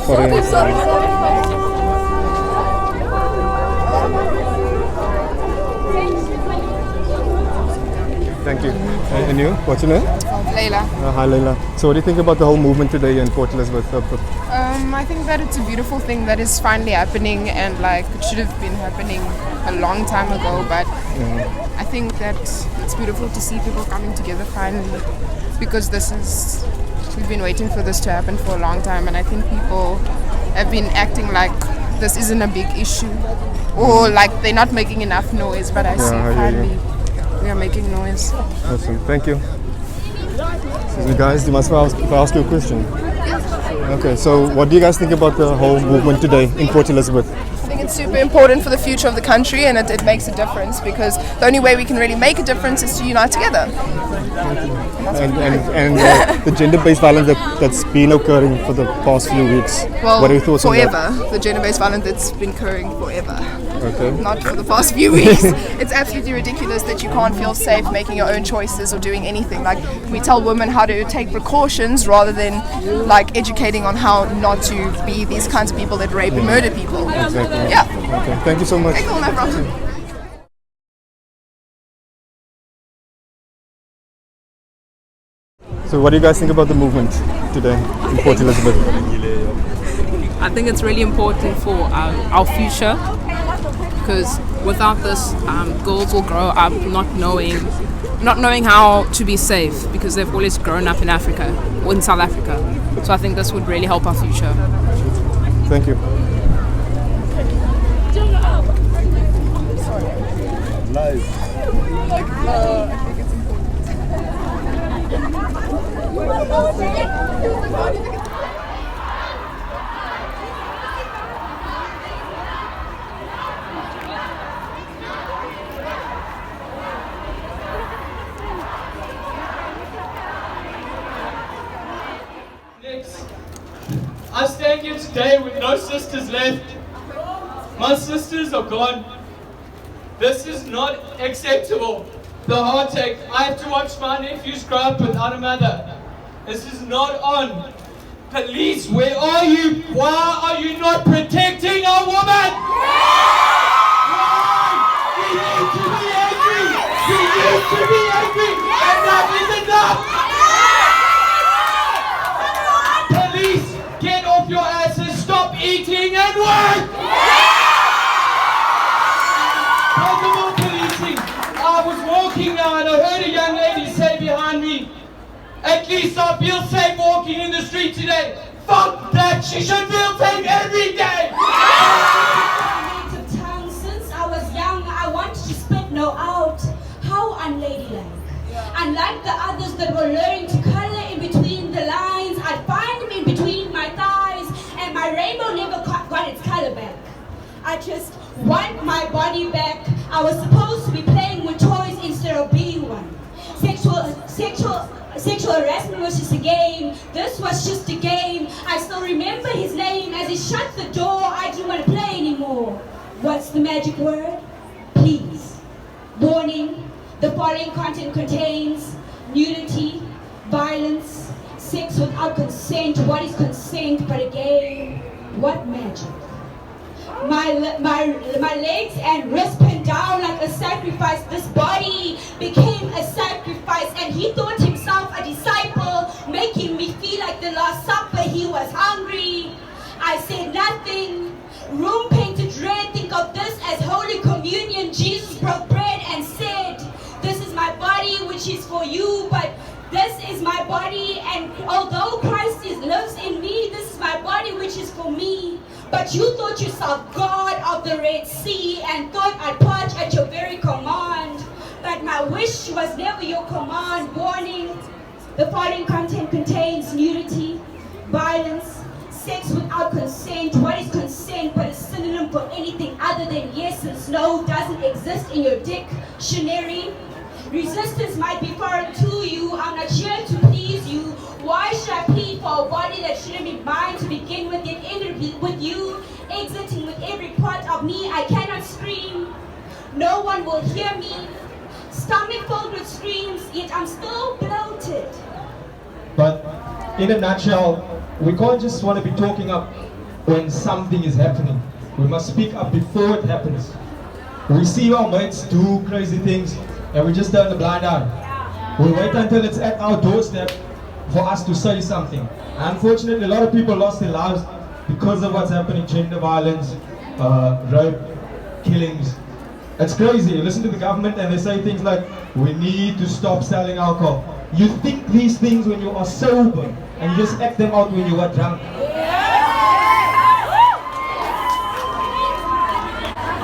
Thank you. And you? What's your name? Layla. Hi, Layla. So what do you think about the whole movement today in Port Elizabeth? I think that it's a beautiful thing that is finally happening, and like it should have been happening a long time ago, but I think that it's beautiful to see people coming together finally, because we've been waiting for this to happen for a long time, and I think people have been acting like this isn't a big issue, or like they're not making enough noise, but I see finally we are making noise. Awesome, thank you. Excuse me guys, do you mind if I ask you a question? Okay, so what do you guys think about the whole movement today in Port Elizabeth? I think it's super important for the future of the country, and it makes a difference, because the only way we can really make a difference is to unite together. And the gender-based violence that's been occurring for the past few weeks. Well, what are your thoughts forever. on that? The gender-based violence that's been occurring forever. Okay. Not for the past few weeks. It's absolutely ridiculous that you can't feel safe making your own choices or doing anything. Like, we tell women how to take precautions rather than like educating on how not to be these kinds of people that rape and murder people. Exactly. Yeah. Okay. Thank you so much. Okay, cool, no problem. So what do you guys think about the movement today in Port Elizabeth? I think it's really important for our future, because without this, girls will grow up not knowing how to be safe, because they've always grown up in Africa or in South Africa. So I think this would really help our future. Thank you. I stand here today with no sisters left. My sisters are gone. This is not acceptable. The heartache. I have to watch my nephews grow up without a mother. This is not on. Police, where are you? Why are you not protecting our woman? Why? We need to be angry. We need to be angry. Enough is enough. Police, get off your asses. Stop eating and work. Possible policing. I was walking now and I heard a young lady say behind me, "At least I feel safe walking in the street today." Fuck that, she should feel safe every day! Since I was young, I wanted to spit no out. How unladylike. Unlike the others that were learning to color in between the lines, I'd find them in between my thighs, and my rainbow never got its color back. I just want my body back. I was supposed to be playing with toys instead of being one. Sexual harassment was just a game. This was just a game. I still remember his name as he shut the door. I didn't want to play anymore. What's the magic word? Please. Warning. The following content contains nudity, violence, sex without consent. What is consent but a game? What magic? My legs and wrists pinned down like a sacrifice. This body became a sacrifice, and he thought himself a disciple, making me feel like the Last Supper. He was hungry. I said nothing. Room painted red. Think of this as Holy Communion. Jesus broke bread and said, "This is my body, which is for you, but this is my body, and although Christ lives in me, this is my body, which is for me." But you thought yourself God of the Red Sea and thought I'd march at your very command. But my wish was never your command. Warning, the following content contains nudity, violence, sex without consent. What is consent but a synonym for anything other than yes and no? Doesn't exist in your dictionary. Resistance might be foreign to you. I'm not here to please you. Why should I plead for a body that shouldn't be mine to begin with? Yet ended with you, exiting with every part of me. I cannot scream. No one will hear me. Stomach filled with screams, yet I'm still bloated. But in a nutshell, we can't just want to be talking up when something is happening. We must speak up before it happens. We see our mates do crazy things and we just turn a blind eye. We wait until it's at our doorstep for us to say something. Unfortunately, a lot of people lost their lives because of what's happening, gender violence, rape, killings. It's crazy. You listen to the government and they say things like, we need to stop selling alcohol. You think these things when you are sober and you just act them out when you are drunk.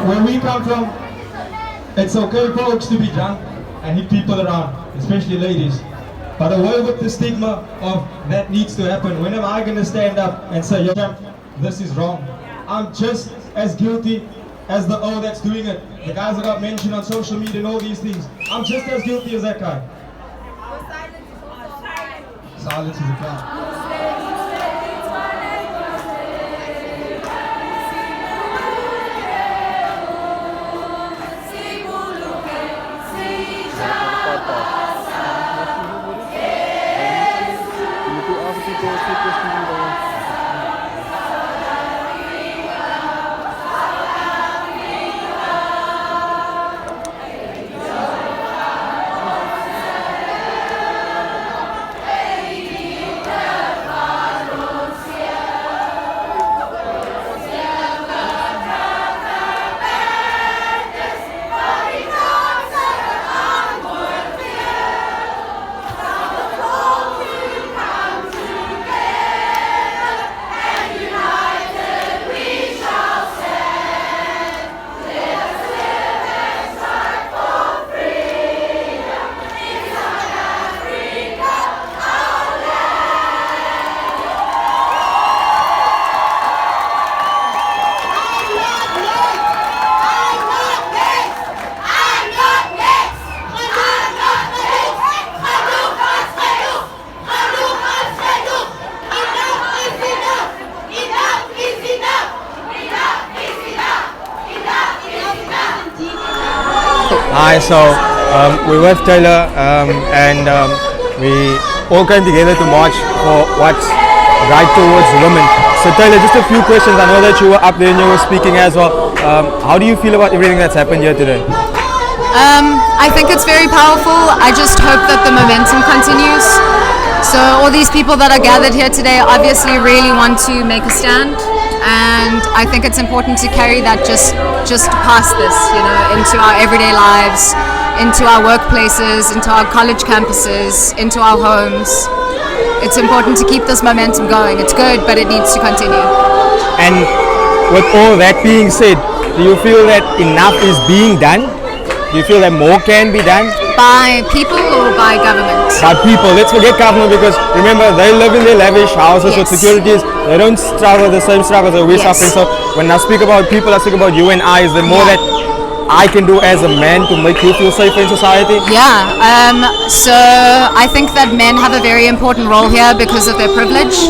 Where we come from, it's okay folks to be drunk and hit people around, especially ladies. But away with the stigma of that needs to happen. When am I going to stand up and say, yo, this is wrong? I'm just as guilty as the O that's doing it. The guys that got mentioned on social media and all these things. I'm just as guilty as that guy. Silence is a crime. Hi, so we're with Taylor and we all came together to march for what's right towards women. So Taylor, just a few questions. I know that you were up there and you were speaking as well. How do you feel about everything that's happened here today? I think it's very powerful. I just hope that the momentum continues. So all these people that are gathered here today obviously really want to make a stand, and I think it's important to carry that just past this, into our everyday lives, into our workplaces, into our college campuses, into our homes. It's important to keep this momentum going. It's good, but it needs to continue. And with all that being said, do you feel that enough is being done? Do you feel that more can be done? By people or by government? By people. Let's forget government, because remember, they live in their lavish houses with securities. They don't struggle the same struggles that we're suffering. So when I speak about people, I speak about you and I. Is there more that I can do as a man to make you feel safer in society? Yeah. So I think that men have a very important role here because of their privilege.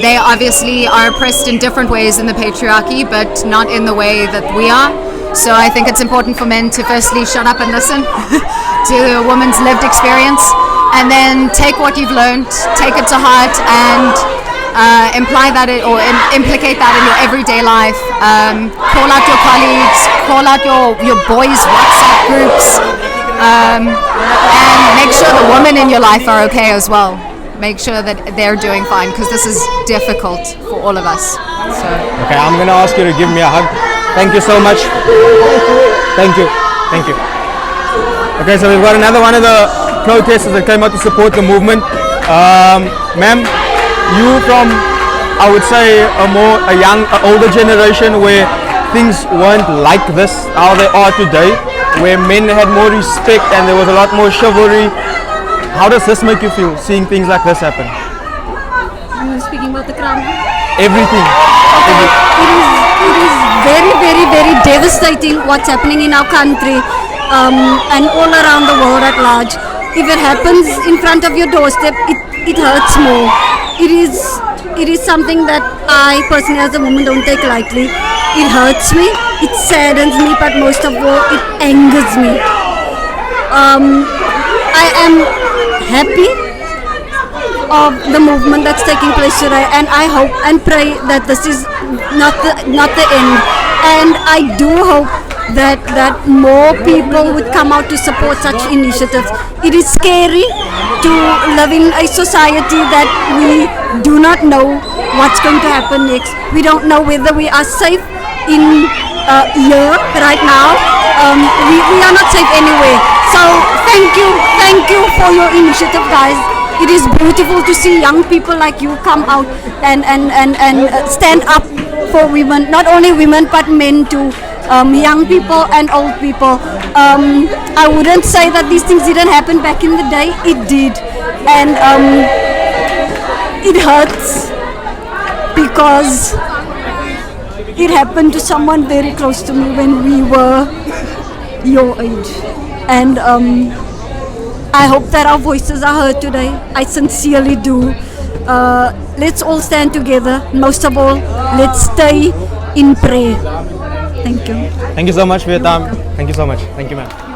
They obviously are oppressed in different ways in the patriarchy, but not in the way that we are. So I think it's important for men to firstly shut up and listen to a woman's lived experience, and then take what you've learned, take it to heart, and implicate that in your everyday life. Call out your colleagues, call out your boys' WhatsApp groups, and make sure the women in your life are okay as well. Make sure that they're doing fine, because this is difficult for all of us. So. Okay, I'm going to ask you to give me a hug. Thank you so much. Thank you. Thank you. Okay, so we've got another one of the protesters that came out to support the movement. Ma'am, you from, I would say, older generation where things weren't like this, how they are today, where men had more respect and there was a lot more chivalry. How does this make you feel, seeing things like this happen? You're speaking about the crime? Everything. It is very, very, very devastating what's happening in our country and all around the world at large. If it happens in front of your doorstep, it hurts more. It is something that I personally as a woman don't take lightly. It hurts me, it saddens me, but most of all, it angers me. I am happy of the movement that's taking place today, and I hope and pray that this is not the end. And I do hope that more people would come out to support such initiatives. It is scary to live in a society that we do not know what's going to happen next. We don't know whether we are safe in here right now. We are not safe anywhere. So thank you for your initiative, guys. It is beautiful to see young people like you come out and stand up for women, not only women but men too. Young people and old people. I wouldn't say that these things didn't happen back in the day. It did, and it hurts because it happened to someone very close to me when we were your age. And I hope that our voices are heard today. I sincerely do. Let's all stand together. Most of all, let's stay in prayer. Thank you. Thank you so much for your time. Thank you so much. Thank you, ma'am.